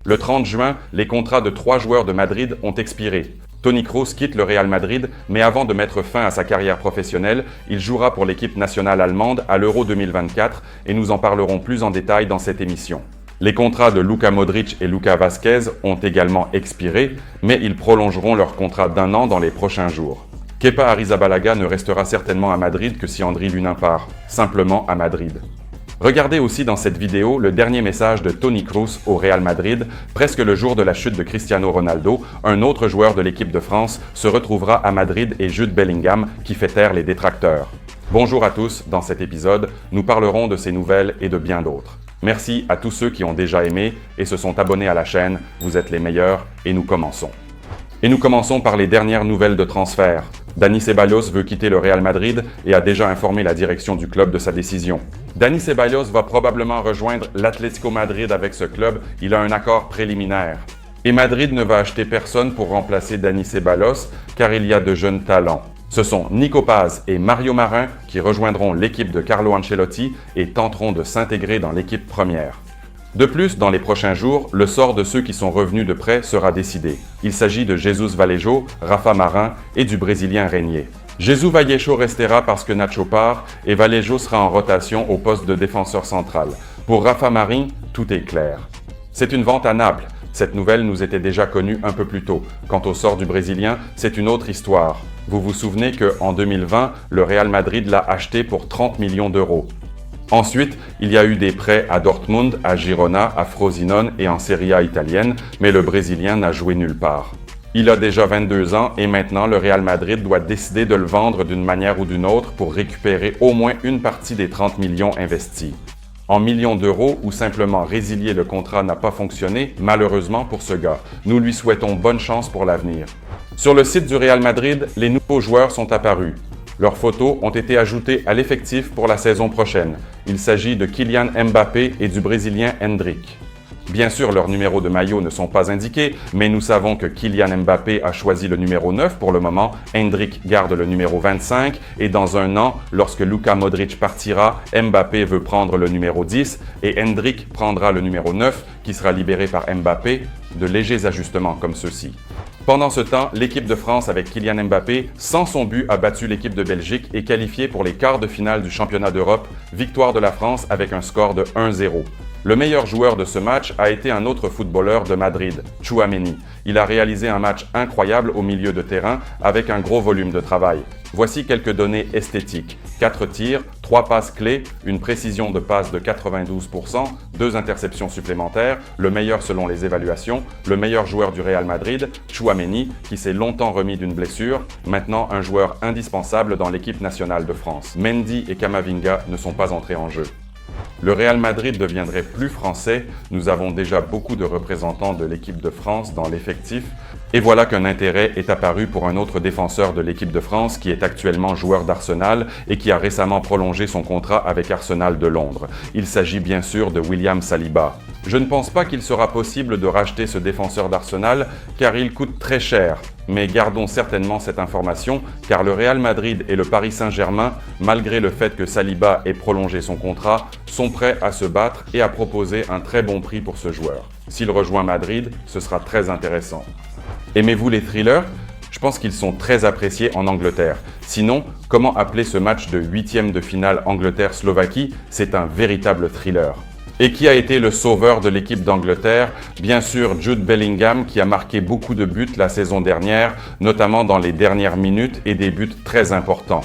Le 30 juin, les contrats de 3 joueurs de Madrid ont expiré. Toni Kroos quitte le Real Madrid, mais avant de mettre fin à sa carrière professionnelle, il jouera pour l'équipe nationale allemande à l'Euro 2024 et nous en parlerons plus en détail dans cette émission. Les contrats de Luka Modric et Lucas Vazquez ont également expiré, mais ils prolongeront leur contrat d'1 an dans les prochains jours. Kepa Arrizabalaga ne restera certainement à Madrid que si Andriy Lunin part, simplement à Madrid. Regardez aussi dans cette vidéo le dernier message de Toni Kroos au Real Madrid, presque le jour de la chute de Cristiano Ronaldo. Un autre joueur de l'équipe de France se retrouvera à Madrid et Jude Bellingham qui fait taire les détracteurs. Bonjour à tous, dans cet épisode, nous parlerons de ces nouvelles et de bien d'autres. Merci à tous ceux qui ont déjà aimé et se sont abonnés à la chaîne, vous êtes les meilleurs et nous commençons. Et nous commençons par les dernières nouvelles de transfert. Dani Ceballos veut quitter le Real Madrid et a déjà informé la direction du club de sa décision. Dani Ceballos va probablement rejoindre l'Atlético Madrid avec ce club, il a un accord préliminaire. Et Madrid ne va acheter personne pour remplacer Dani Ceballos car il y a de jeunes talents. Ce sont Nico Paz et Mario Marin qui rejoindront l'équipe de Carlo Ancelotti et tenteront de s'intégrer dans l'équipe première. De plus, dans les prochains jours, le sort de ceux qui sont revenus de prêt sera décidé. Il s'agit de Jesus Vallejo, Rafa Marin et du Brésilien Régnier. Jesus Vallejo restera parce que Nacho part et Vallejo sera en rotation au poste de défenseur central. Pour Rafa Marin, tout est clair. C'est une vente à Naples. Cette nouvelle nous était déjà connue un peu plus tôt. Quant au sort du Brésilien, c'est une autre histoire. Vous vous souvenez qu'en 2020, le Real Madrid l'a acheté pour 30 millions d'euros. Ensuite, il y a eu des prêts à Dortmund, à Girona, à Frosinone et en Serie A italienne, mais le Brésilien n'a joué nulle part. Il a déjà 22 ans et maintenant le Real Madrid doit décider de le vendre d'une manière ou d'une autre pour récupérer au moins une partie des 30 millions investis. En millions d'euros ou simplement résilier le contrat n'a pas fonctionné, malheureusement pour ce gars. Nous lui souhaitons bonne chance pour l'avenir. Sur le site du Real Madrid, les nouveaux joueurs sont apparus. Leurs photos ont été ajoutées à l'effectif pour la saison prochaine. Il s'agit de Kylian Mbappé et du Brésilien Endrick. Bien sûr, leurs numéros de maillot ne sont pas indiqués, mais nous savons que Kylian Mbappé a choisi le numéro 9 pour le moment, Endrick garde le numéro 25 et dans un an, lorsque Luka Modric partira, Mbappé veut prendre le numéro 10 et Endrick prendra le numéro 9 qui sera libéré par Mbappé, de légers ajustements comme ceux-ci. Pendant ce temps, l'équipe de France avec Kylian Mbappé, sans son but, a battu l'équipe de Belgique et qualifié pour les quarts de finale du championnat d'Europe, victoire de la France avec un score de 1-0. Le meilleur joueur de ce match a été un autre footballeur de Madrid, Tchouaméni. Il a réalisé un match incroyable au milieu de terrain avec un gros volume de travail. Voici quelques données esthétiques. 4 tirs, 3 passes clés, une précision de passe de 92%, 2 interceptions supplémentaires, le meilleur selon les évaluations, le meilleur joueur du Real Madrid, Tchouaméni, qui s'est longtemps remis d'une blessure, maintenant un joueur indispensable dans l'équipe nationale de France. Mendy et Camavinga ne sont pas entrés en jeu. Le Real Madrid deviendrait plus français, nous avons déjà beaucoup de représentants de l'équipe de France dans l'effectif, et voilà qu'un intérêt est apparu pour un autre défenseur de l'équipe de France qui est actuellement joueur d'Arsenal et qui a récemment prolongé son contrat avec Arsenal de Londres. Il s'agit bien sûr de William Saliba. Je ne pense pas qu'il sera possible de racheter ce défenseur d'Arsenal car il coûte très cher. Mais gardons certainement cette information car le Real Madrid et le Paris Saint-Germain, malgré le fait que Saliba ait prolongé son contrat, sont prêts à se battre et à proposer un très bon prix pour ce joueur. S'il rejoint Madrid, ce sera très intéressant. Aimez-vous les thrillers ? Je pense qu'ils sont très appréciés en Angleterre. Sinon, comment appeler ce match de 8e de finale Angleterre-Slovaquie ? C'est un véritable thriller. Et qui a été le sauveur de l'équipe d'Angleterre? Bien sûr, Jude Bellingham qui a marqué beaucoup de buts la saison dernière, notamment dans les dernières minutes et des buts très importants.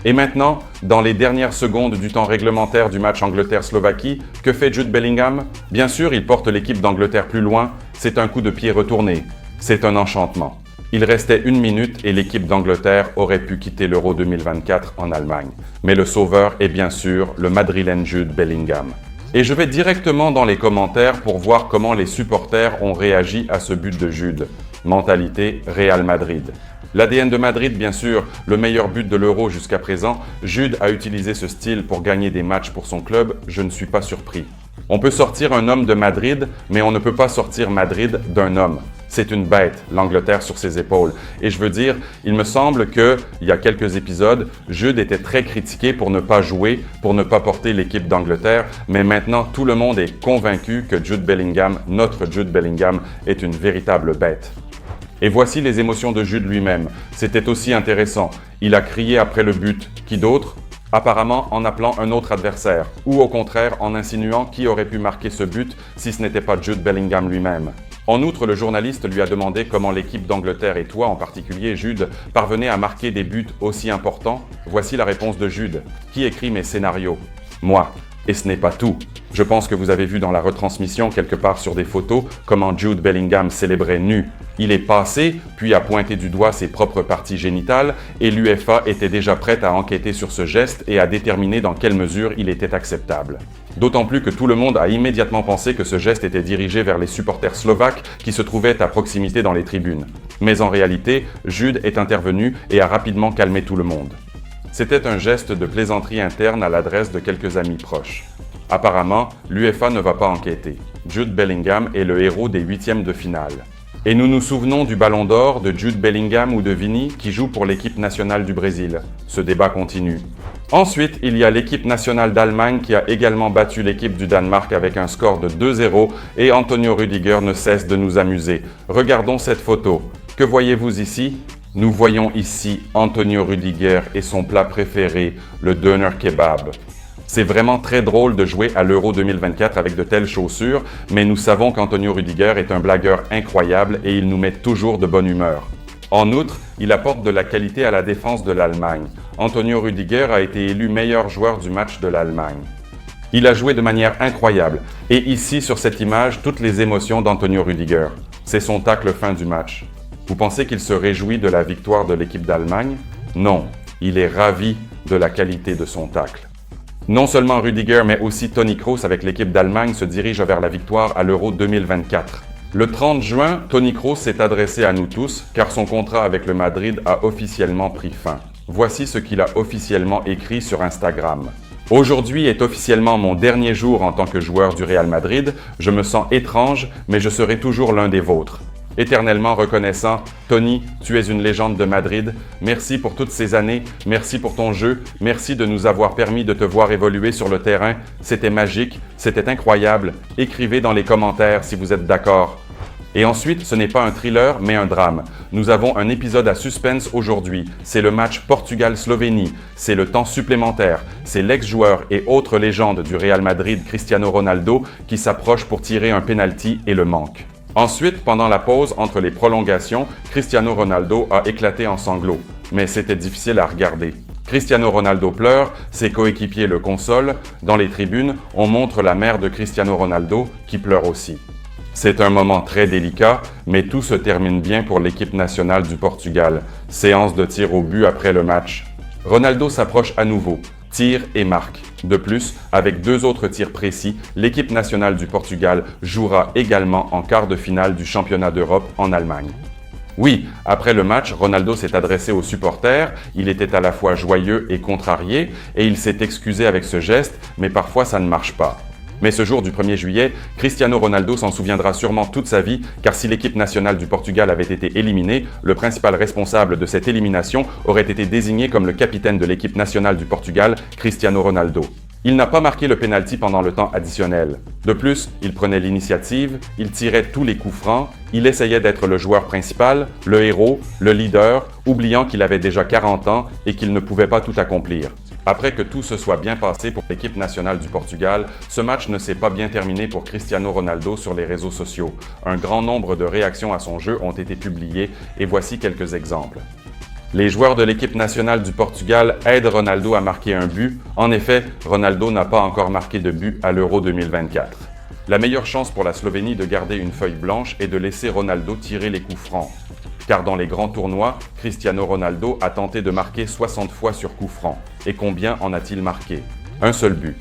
Et maintenant, dans les dernières secondes du temps réglementaire du match Angleterre-Slovaquie, que fait Jude Bellingham? Bien sûr, il porte l'équipe d'Angleterre plus loin, c'est un coup de pied retourné, c'est un enchantement. Il restait 1 minute et l'équipe d'Angleterre aurait pu quitter l'Euro 2024 en Allemagne. Mais le sauveur est bien sûr le Madrilène Jude Bellingham. Et je vais directement dans les commentaires pour voir comment les supporters ont réagi à ce but de Jude. Mentalité Real Madrid. L'ADN de Madrid, bien sûr, le meilleur but de l'Euro jusqu'à présent. Jude a utilisé ce style pour gagner des matchs pour son club, je ne suis pas surpris. On peut sortir un homme de Madrid, mais on ne peut pas sortir Madrid d'un homme. C'est une bête, l'Angleterre sur ses épaules. Et je veux dire, il me semble qu'il y a quelques épisodes, Jude était très critiqué pour ne pas jouer, pour ne pas porter l'équipe d'Angleterre, mais maintenant tout le monde est convaincu que Jude Bellingham, notre Jude Bellingham, est une véritable bête. Et voici les émotions de Jude lui-même. C'était aussi intéressant. Il a crié après le but. Qui d'autre ? Apparemment en appelant un autre adversaire, ou au contraire en insinuant qui aurait pu marquer ce but si ce n'était pas Jude Bellingham lui-même. En outre, le journaliste lui a demandé comment l'équipe d'Angleterre et toi en particulier, Jude, parvenaient à marquer des buts aussi importants. Voici la réponse de Jude. Qui écrit mes scénarios ? Moi. Et ce n'est pas tout. Je pense que vous avez vu dans la retransmission quelque part sur des photos comment Jude Bellingham célébrait nu. Il est passé, puis a pointé du doigt ses propres parties génitales, et l'UEFA était déjà prête à enquêter sur ce geste et à déterminer dans quelle mesure il était acceptable. D'autant plus que tout le monde a immédiatement pensé que ce geste était dirigé vers les supporters slovaques qui se trouvaient à proximité dans les tribunes. Mais en réalité, Jude est intervenu et a rapidement calmé tout le monde. C'était un geste de plaisanterie interne à l'adresse de quelques amis proches. Apparemment, l'UEFA ne va pas enquêter. Jude Bellingham est le héros des huitièmes de finale. Et nous nous souvenons du Ballon d'Or de Jude Bellingham ou de Vini qui joue pour l'équipe nationale du Brésil. Ce débat continue. Ensuite, il y a l'équipe nationale d'Allemagne qui a également battu l'équipe du Danemark avec un score de 2-0 et Antonio Rüdiger ne cesse de nous amuser. Regardons cette photo. Que voyez-vous ici ? Nous voyons ici Antonio Rüdiger et son plat préféré, le Döner Kebab. C'est vraiment très drôle de jouer à l'Euro 2024 avec de telles chaussures, mais nous savons qu'Antonio Rüdiger est un blagueur incroyable et il nous met toujours de bonne humeur. En outre, il apporte de la qualité à la défense de l'Allemagne. Antonio Rüdiger a été élu meilleur joueur du match de l'Allemagne. Il a joué de manière incroyable. Et ici, sur cette image, toutes les émotions d'Antonio Rüdiger. C'est son tacle fin du match. Vous pensez qu'il se réjouit de la victoire de l'équipe d'Allemagne? Non, il est ravi de la qualité de son tacle. Non seulement Rüdiger, mais aussi Toni Kroos avec l'équipe d'Allemagne se dirigent vers la victoire à l'Euro 2024. Le 30 juin, Toni Kroos s'est adressé à nous tous car son contrat avec le Madrid a officiellement pris fin. Voici ce qu'il a officiellement écrit sur Instagram. Aujourd'hui est officiellement mon dernier jour en tant que joueur du Real Madrid. Je me sens étrange, mais je serai toujours l'un des vôtres. Éternellement reconnaissant, Toni, tu es une légende de Madrid. Merci pour toutes ces années, merci pour ton jeu, merci de nous avoir permis de te voir évoluer sur le terrain. C'était magique, c'était incroyable. Écrivez dans les commentaires si vous êtes d'accord. Et ensuite, ce n'est pas un thriller, mais un drame. Nous avons un épisode à suspense aujourd'hui. C'est le match Portugal-Slovénie. C'est le temps supplémentaire. C'est l'ex-joueur et autre légende du Real Madrid, Cristiano Ronaldo, qui s'approche pour tirer un penalty et le manque. Ensuite, pendant la pause entre les prolongations, Cristiano Ronaldo a éclaté en sanglots. Mais c'était difficile à regarder. Cristiano Ronaldo pleure, ses coéquipiers le consolent. Dans les tribunes, on montre la mère de Cristiano Ronaldo qui pleure aussi. C'est un moment très délicat, mais tout se termine bien pour l'équipe nationale du Portugal. Séance de tir au but après le match. Ronaldo s'approche à nouveau, tire et marque. De plus, avec 2 autres tirs précis, l'équipe nationale du Portugal jouera également en quart de finale du championnat d'Europe en Allemagne. Oui, après le match, Ronaldo s'est adressé aux supporters, il était à la fois joyeux et contrarié, et il s'est excusé avec ce geste, mais parfois ça ne marche pas. Mais ce jour du 1er juillet, Cristiano Ronaldo s'en souviendra sûrement toute sa vie, car si l'équipe nationale du Portugal avait été éliminée, le principal responsable de cette élimination aurait été désigné comme le capitaine de l'équipe nationale du Portugal, Cristiano Ronaldo. Il n'a pas marqué le pénalty pendant le temps additionnel. De plus, il prenait l'initiative, il tirait tous les coups francs, il essayait d'être le joueur principal, le héros, le leader, oubliant qu'il avait déjà 40 ans et qu'il ne pouvait pas tout accomplir. Après que tout se soit bien passé pour l'équipe nationale du Portugal, ce match ne s'est pas bien terminé pour Cristiano Ronaldo sur les réseaux sociaux. Un grand nombre de réactions à son jeu ont été publiées et voici quelques exemples. Les joueurs de l'équipe nationale du Portugal aident Ronaldo à marquer un but. En effet, Ronaldo n'a pas encore marqué de but à l'Euro 2024. La meilleure chance pour la Slovénie de garder une feuille blanche est de laisser Ronaldo tirer les coups francs. Car dans les grands tournois, Cristiano Ronaldo a tenté de marquer 60 fois sur coup franc. Et combien en a-t-il marqué? Un seul but.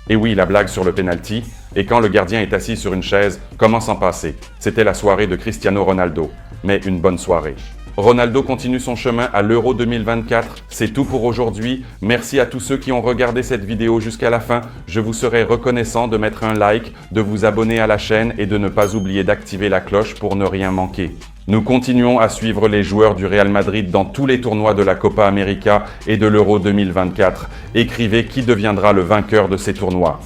Et oui, la blague sur le penalty. Et quand le gardien est assis sur une chaise, comment s'en passer? C'était la soirée de Cristiano Ronaldo. Mais une bonne soirée. Ronaldo continue son chemin à l'Euro 2024. C'est tout pour aujourd'hui. Merci à tous ceux qui ont regardé cette vidéo jusqu'à la fin. Je vous serai reconnaissant de mettre un like, de vous abonner à la chaîne et de ne pas oublier d'activer la cloche pour ne rien manquer. Nous continuons à suivre les joueurs du Real Madrid dans tous les tournois de la Copa América et de l'Euro 2024. Écrivez qui deviendra le vainqueur de ces tournois.